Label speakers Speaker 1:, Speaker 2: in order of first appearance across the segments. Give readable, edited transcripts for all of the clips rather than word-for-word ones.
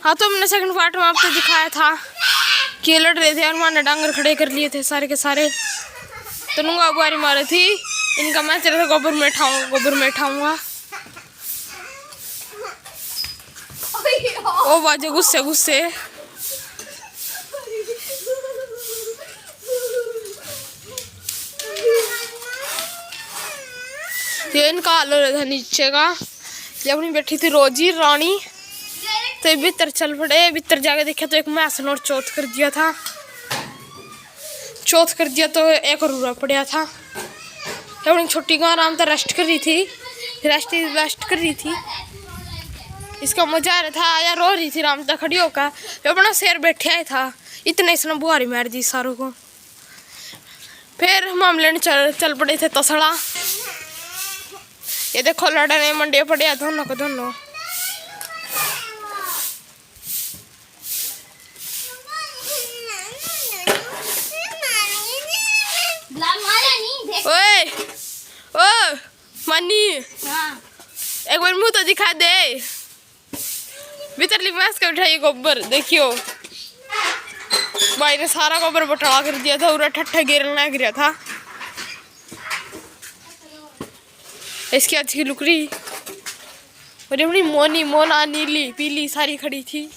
Speaker 1: हाँ तो हमने सेकंड पार्ट में आपको दिखाया था कि ये लड़ रहे थे और मैंने डांगर खड़े कर लिए थे सारे के सारे। तो नुंगा बुआरी मारी थी इनका, मैं चला था गोबर में उठाऊंगा। ओ बाजे गुस्से गुस्से ये इनका हाल हो रहा था नीचे का। ये अपनी बैठी थी रोजी रानी, तो भीतर चल पड़े। भीतर जाके देखा तो एक मैस और चौथ कर दिया था। तो एक रूरा पड़ा था। अपनी छोटी गां आराम से रेस्ट कर रही थी। इसका मजा आ रहा था या रो रही थी आराम से खड़ी होकर। तो अपना शेर बैठे आया था, इतने इसने बुहारी मार दी सारों को। फिर मामले ने चल पड़े थे तसड़ा। ये देखो लड़ने मंडे पड़े दोनों को दोनों। ओए ओ मनी एक बार मुंह तो दिखा दे। भीतर मैस के उठाइए गोबर, देखियो भाई ने सारा गोबर बटवा कर दिया था। पूरा ठट्ठा गिरने लग गया था। इसकी अच्छी लुकड़ी और अपनी मोना नीली पीली सारी खड़ी थी।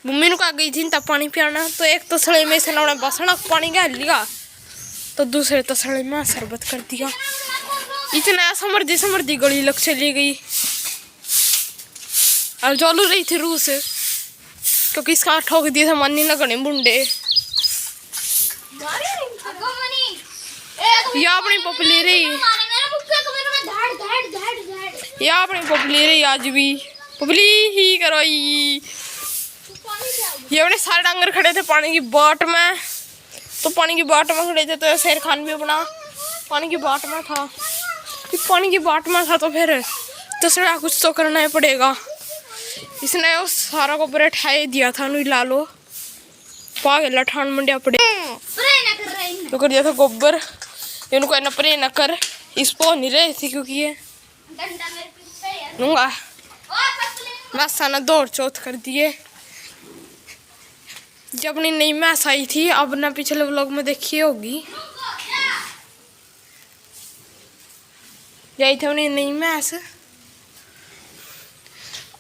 Speaker 1: मम्मी ने कहा गई थी तब पानी पियाना। तो एक तसले में से ना बसना पानी का लिया, तो दूसरे तसले में शरबत कर दिया। इतना समर्दी गली लग चली गई। और जोलू रही थी रूस, क्योंकि इसका ठोक दिया था मन्नी लगने बुंडे। या अपनी पपली रही आज भी पपली ही करो। ये अपने सारे डांगर खड़े थे पानी की बाट में। तो पानी की बाट में खड़े थे, तो शेर खान भी अपना पानी की बाट में था। तो फिर दूसरा कुछ तो करना ही पड़ेगा। इसने उस सारा को बरे ठाए दिया था। नु लालो पागल ठान मंडिया पड़े तो कर दिया था गोबर। इनको ना परे न कर, इस पो नहीं रहे थे क्योंकि ये लूंगा बस ना दौड़ चौथ कर दिए। जब अपनी नई मैस आई थी, अब ना पिछले व्लॉग में देखी होगी, यही थी अपनी नई मैस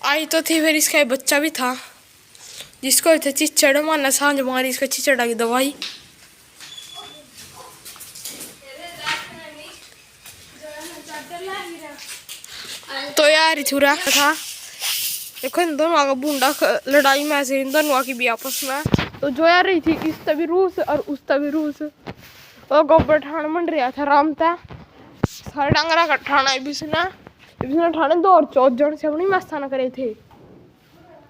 Speaker 1: आई तो थी। फिर इसका बच्चा भी था जिसको थे चिचड़ माना सांझ मारी इसका चिचड़ा की दवाई। तो यार छुरा था देखो इन दोनों का बूंदा लड़ाई में से इन दोनों की भी आपस में। तो जो यार रही थी इस तभी रूस और उस तभी रूस और गोबर ठाण मंड रहा था आराम था। सारे डांगरा का ठाना बिसना ठाणे 2 और 14 जन से अपनी मस्ताना करे थे।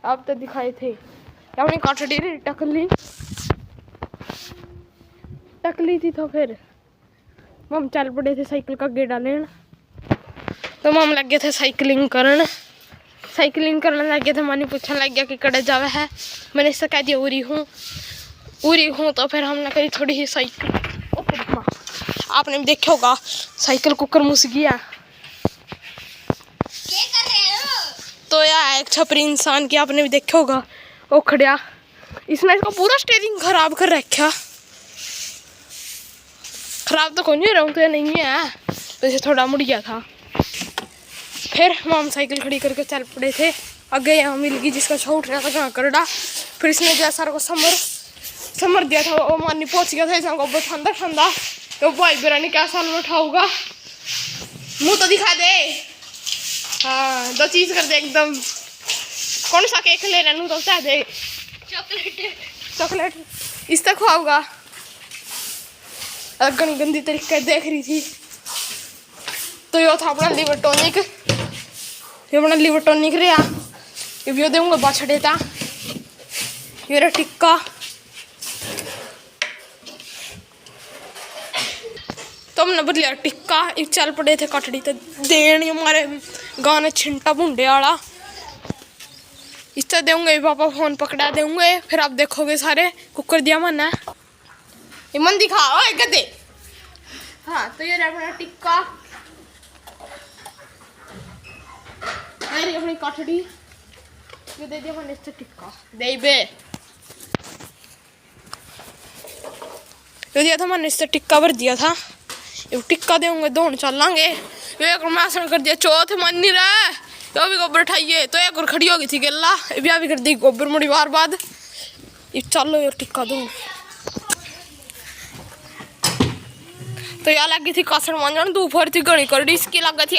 Speaker 1: अब तो दिखाए थे अपनी काटड़ी टकली थी। तो फिर हम चल पड़े थे साइकिल का गेड़ा लेन। तो हम लग गए थे साइकिलिंग करने लग गए थे। मैंने पूछने लग गया कि कड़े जावे है। मैंने इससे कह दिया उरी हूँ। तो फिर हमने करी थोड़ी ही साइकिल। आपने भी देखा होगा साइकिल कुकर मुस गया। तो यार एक छपरी इंसान की आपने भी देखा होगा वो खड़िया। इसने इसका पूरा स्टीयरिंग खराब कर रखा। खराब तो कोई नहीं रहा, तो ये नहीं है, तो इसे थोड़ा मुड़ गया था। फिर हम साइकिल खड़ी करके चल पड़े थे। आगे यहाँ मिल गई जिसका छूट रहा था कहाँ करड़ा। फिर इसने जैसा को समर दिया था। वो मानी पहुँच गया था इसका गोबर ठंडा। तो भाई बिरानी क्या साल में उठाऊगा, मुँह तो दिखा दे। हाँ 2 चीज़ कर दे एकदम। कौन सा केक ले रहा तो बता दे। चॉकलेट इस तक खुआऊगा। गनी गंदी तरीके देख रही थी। तो यो था अपना लिवर टॉनिक रहा। ये भी दूंगा बाछड़े था। ये रहा टिक्का। तो हमने बदलिया टिक्का। एक चल पड़े थे कटड़ी तो देन हमारे गाने छिंटा भुंडे वाला। इससे देंगे पापा फोन पकड़ा देंगे। फिर आप देखोगे सारे कुकर दिया मैंने मन दिखाओ गदे। हाँ तो ये अपना टिक्का, मेरी अपनी कटड़ी। ये दे दिया मैंने इससे टिक्का दे बे। ये दिया था मैंने इससे टिक्का भर दिया था। ये टिक्का देंगे दौड़ चलेंगे। एक मैं आसन कर दिया चौथ मन नहीं रहा यो भी गोबर उठाइए तो एक और खड़ी होगी थी गला ब्याह भी कर दी गोबर मुड़ी बार बाद ये चलो यार टिक्का दूँ तो यार लगी थी कसर मान जान दोपहर थी घनी कर इसकी लगा थी।